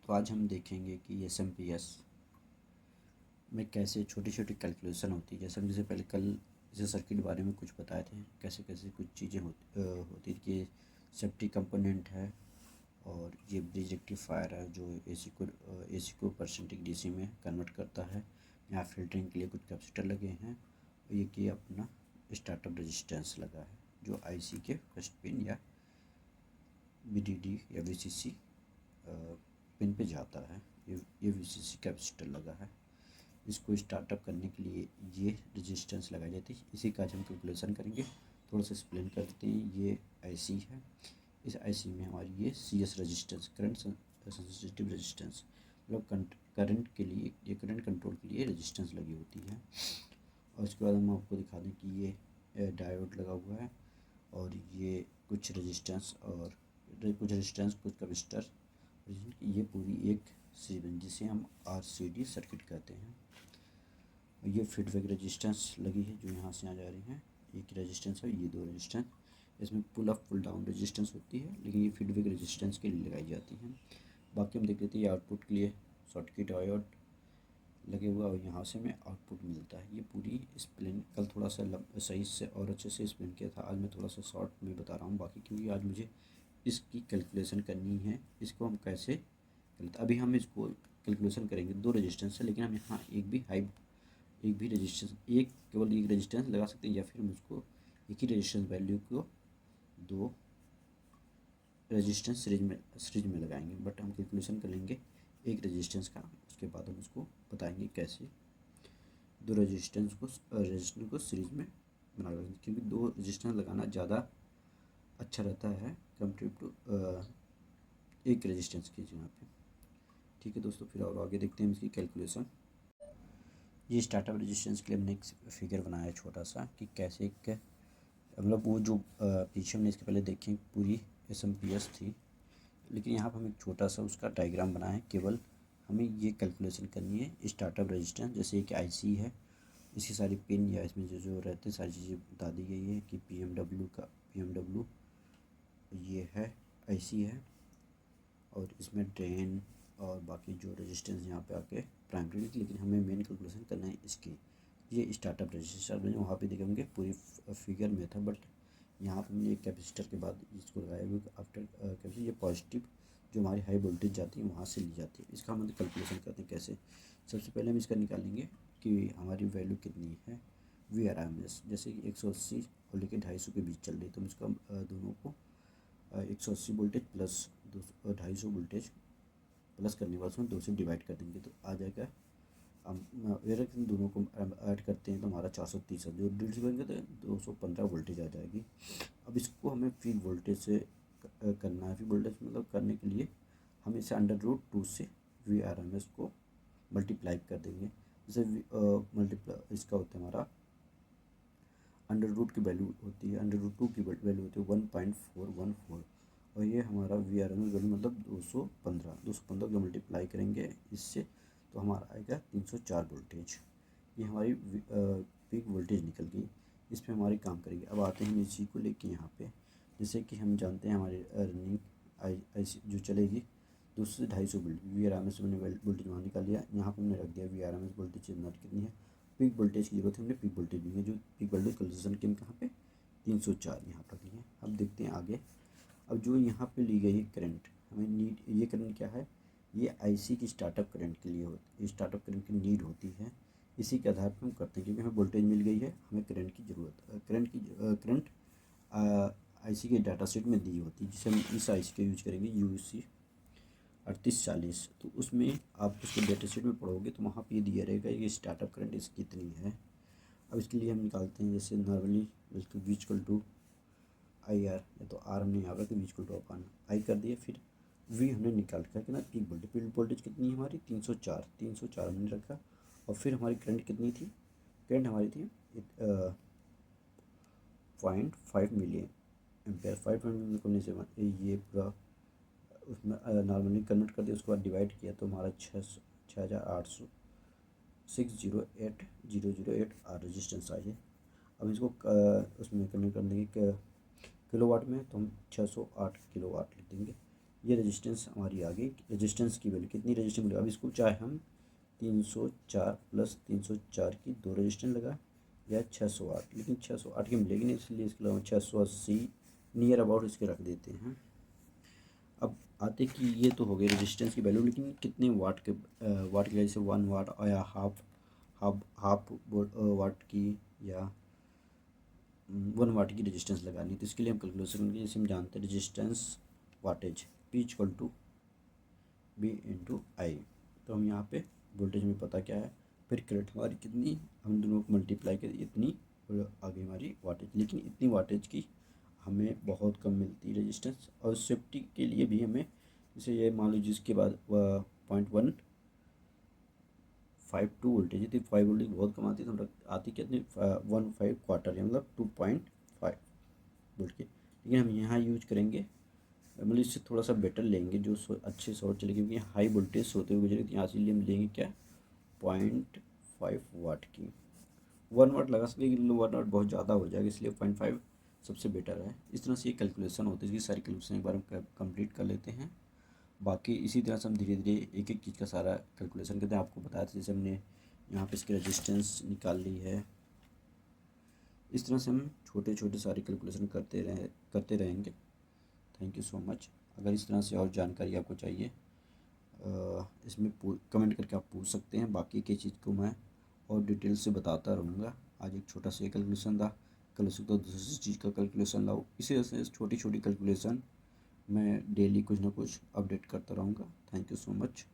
तो आज हम देखेंगे कि एसएमपीएस में कैसे छोटी छोटी कैलकुलेशन होती है। जैसे हम पहले कल जैसे सर्किट बारे में कुछ बताए थे, कैसे कैसे कुछ चीज़ें होती थी कि सेफ्टी कंपोनेंट है और ये ब्रिज रेक्टिफायर है जो एसी को परसेंटेज डीसी में कन्वर्ट करता है। यहाँ फिल्टरिंग के लिए कुछ कैपेसिटर लगे हैं और ये कि अपना स्टार्टअप रेजिस्टेंस लगा है जो आईसी के फर्स्ट पिन या बीडीडी या वीसीसी पिन पे जाता है। ये वीसीसी कैपेसिटर लगा है। इसको स्टार्टअप करने के लिए ये रेजिस्टेंस लगाई जाती है। इसी का आज हम कैलकुलेशन करेंगे। थोड़ा सा एक्सप्लेन कर देते हैं। ये आईसी है, इस आईसी में हमारी ये CS resistance, current sensitive resistance, मतलब करंट के लिए, ये करंट कंट्रोल के लिए रेजिस्टेंस लगी होती है। और उसके बाद हम आपको दिखा दें कि ये डायोड लगा हुआ है और ये कुछ रेजिस्टेंस और कुछ कैपेसिटर, ये पूरी एक सीरीज जिसे हम आरसीडी सर्किट कहते हैं। ये फीडबैक रेजिस्टेंस लगी है जो यहाँ से आ जा रही है। एक रेजिस्टेंस है, ये दो रेजिस्टेंस। इसमें pull up pull down resistance होती है, लेकिन ये फीडबैक रेजिस्टेंस के लिए लगाई जाती है। बाकी हम देख लेते हैं आउटपुट के लिए सर्किट डायोड लगे हुआ और यहाँ से हमें आउटपुट मिलता है। ये पूरी एक्सप्लेन कल थोड़ा सा सही से और अच्छे से एक्सप्लेन किया था। आज मैं थोड़ा सा शॉर्ट में बता रहा हूँ बाकी, क्योंकि आज मुझे इसकी कैलकुलेशन करनी है। इसको हम कैसे अभी हम इसको कैलकुलेशन करेंगे। दो रेजिस्टेंस है, लेकिन हम यहाँ एक भी रेजिस्टेंस, केवल एक रेजिस्टेंस लगा सकते हैं, या फिर हम उसको एक ही रेजिस्टेंस वैल्यू को दो रेजिस्टेंस सीरीज में लगाएंगे। बट हम कैलकुलेशन कर लेंगे एक रेजिस्टेंस का, उसके बाद हम उसको बताएंगे कैसे दो रेजिस्टेंस को सीरीज में बना लेंगे, क्योंकि दो रेजिस्टेंस लगाना ज़्यादा अच्छा रहता है कंपेयर टू एक रेजिस्टेंस की जगह पे। ठीक है दोस्तों, फिर और आगे देखते हैं इसकी कैलकुलेशन। ये स्टार्टअप रेजिस्टेंस के लिए हमने एक फिगर बनाया है छोटा सा, कि कैसे मतलब वो जो पीछे हमने इसके पहले देखें पूरी एसएमपीएस थी, लेकिन यहाँ पर हम एक छोटा सा उसका डायग्राम बनाया है। केवल हमें ये कैलकुलेशन करनी है स्टार्टअप रेजिस्टेंस। जैसे एक आईसी है, इसकी सारी पिन या इसमें जो जो रहते हैं सारी चीज़ें बता दी गई है कि पीएमडब्ल्यू ये है, आईसी है, और इसमें ड्रेन और बाकी जो रेजिस्टेंस यहाँ पे आके प्राइमरी, लेकिन हमें मेन कैलकुलेशन करना है इसकी। ये स्टार्टअप रेजिस्टेंस मैंने वहाँ पे देखेंगे पूरी फिगर में था, बट यहाँ पे मैंने एक कैपेसिटर के बाद इसको लगाया हुआ आफ्टर कैपेसिटर। ये पॉजिटिव जो हमारी हाई वोल्टेज जाती है वहाँ से ली जाती है। इसका हम कैलकुलेशन करते हैं कैसे। सबसे पहले हम इसका निकालेंगे कि हमारी वैल्यू कितनी है VRMS। जैसे कि 180 और लेकर 250 के बीच चल रही है, तो हम इसका दोनों को 180 वोल्टेज प्लस 250 वोल्टेज प्लस करने के बाद उसमें 2 से डिवाइड कर देंगे तो आ जाएगा। हम दोनों को ऐड करते हैं तो हमारा 430 जो डिवाइड करेंगे तो 215 वोल्टेज आ जाएगी। अब इसको हमें पीक वोल्टेज से करना है। पीक वोल्टेज मतलब करने के लिए हम इसे √2 से VRMS को मल्टीप्लाई कर देंगे। जैसे मल्टीप्लाई इसका होता है हमारा √2 की वैल्यू होती है, √2 की वैल्यू होती है 1.414, और ये हमारा VRMS वैल्यू मतलब 215 को मल्टीप्लाई करेंगे इससे तो हमारा आएगा 304 वोल्टेज। ये हमारी पीक वोल्टेज निकल गई। इस पर हमारी काम करेगी। अब आते हैं इसी को लेके यहाँ पे, जैसे कि हम जानते हैं हमारी रनिंग आई जो चलेगी 200 से 250 वोल्ट। VRMS मैंने वोल्टेज वहाँ निकाल लिया, यहाँ पर हमने रख दिया VRMS वोल्टेज कितनी है। पीक वोल्टेज की जरूरत है, हमने पीक वोल्टेज ली है, जो पीक वोल्टेज कैलकुलेशन की कहाँ पे 304 यहाँ पर ली है। अब देखते हैं आगे। अब जो यहाँ पे ली गई है करंट, हमें नीड, ये करंट क्या है, ये आईसी की स्टार्टअप करंट के लिए होती, स्टार्टअप करंट की नीड होती है। इसी के आधार पर हम करते हैं, क्योंकि हमें वोल्टेज मिल गई है, हमें करंट की ज़रूरत, करंट आईसी के डाटा सेट में दी होती है, जिसे हम इस आईसी का यूज करेंगे UC 3840। तो उसमें आप उसके डेटा शीट में पढ़ोगे तो वहाँ पे ये दिया रहेगा ये स्टार्टअप करंट इसकी कितनी है। अब इसके लिए हम निकालते हैं, जैसे नॉर्मली बिल्कुल V IR, या तो R हमने यहाँ पर V आई कर दिया, फिर V हमने निकाल कर कितना पीक वोल्टेज कितनी है हमारी 304 हमने रखा। और फिर हमारी करंट कितनी थी, करंट हमारी थी 0.5 मिली एम्पेयर। 5 करने से ये पूरा उसमें नॉर्मली कन्वर्ट कर दिया, उसके बाद डिवाइड किया तो हमारा 6,800,008 आर रेजिस्टेंस आई है। अब इसको उसमें कन्वर्ट कर देंगे किलोवाट में, तो हम 608 किलोवाट लिख देंगे। ये रेजिस्टेंस हमारी आ गई। रेजिस्टेंस की वैल्यू कितनी, रेजिस्टेंस वैल्यू, अब इसको चाहे हम 304 प्लस 304 की 2 रेजिस्टेंस लगा या 608, लेकिन 608 की मिलेगी नहीं, इसलिए इसके अलावा 680 नियर अबाउट इसके रख देते हैं। अब आते कि ये तो हो गई रेजिस्टेंस की वैल्यू, लेकिन कितने वाट के वाट की, जैसे 1 वाट या हाफ वाट की या 1 वाट की रेजिस्टेंस लगानी, तो इसके लिए हम कैलकुलेशन करेंगे। जैसे हम जानते हैं resistance wattage P equal to B into I, तो हम यहाँ पे वोल्टेज में पता क्या है, फिर करंट हमारी कितनी, हम दोनों को मल्टीप्लाई करें इतनी, और आगे हमारी वाटेज, लेकिन इतनी वाटेज की हमें बहुत कम मिलती है रेजिस्टेंस। और सेफ्टी के लिए भी हमें, जैसे ये मान लीजिए इसके बाद 0.152 वोल्टेज है, तो 5 वोल्टेज बहुत कम आती है, तो हम आती कितनी 1/5 क्वार्टर है, मतलब 2.5 वोल्ट के, लेकिन हम यहाँ यूज करेंगे, मतलब इससे थोड़ा सा बेटर लेंगे जो अच्छे शॉर्ट चलेगी, क्योंकि हाई वोल्टेज होते हुए गुजरे, यहाँ से हम लेंगे क्या 0.5 वाट की। 1 वाट लगा सकते, लेकिन 1 वाट बहुत ज़्यादा हो जाएगा, इसलिए 0.5 सबसे बेटर है। इस तरह से ये कैलकुलेशन होती है, इसकी सारी कैलकुलेशन एक बार हम कंप्लीट कर लेते हैं। बाकी इसी तरह से हम धीरे धीरे एक एक चीज़ का सारा कैलकुलेशन करते हैं। आपको बताया था जैसे हमने यहाँ पे इसकी रेजिस्टेंस निकाल ली है, इस तरह से हम छोटे छोटे सारे कैलकुलेशन करते रहेंगे। Thank you so much. अगर इस तरह से और जानकारी आपको चाहिए इसमें कमेंट करके आप पूछ सकते हैं। बाकी की चीज़ को मैं और डिटेल से बताता रहूँगा। आज एक छोटा सा कैलकुलेशन था, कल हो सकता है दूसरी चीज़ का कैलकुलेशन लाऊँ। इसी तरह से छोटी छोटी कैलकुलेशन मैं डेली कुछ ना कुछ अपडेट करता रहूँगा। Thank you so much.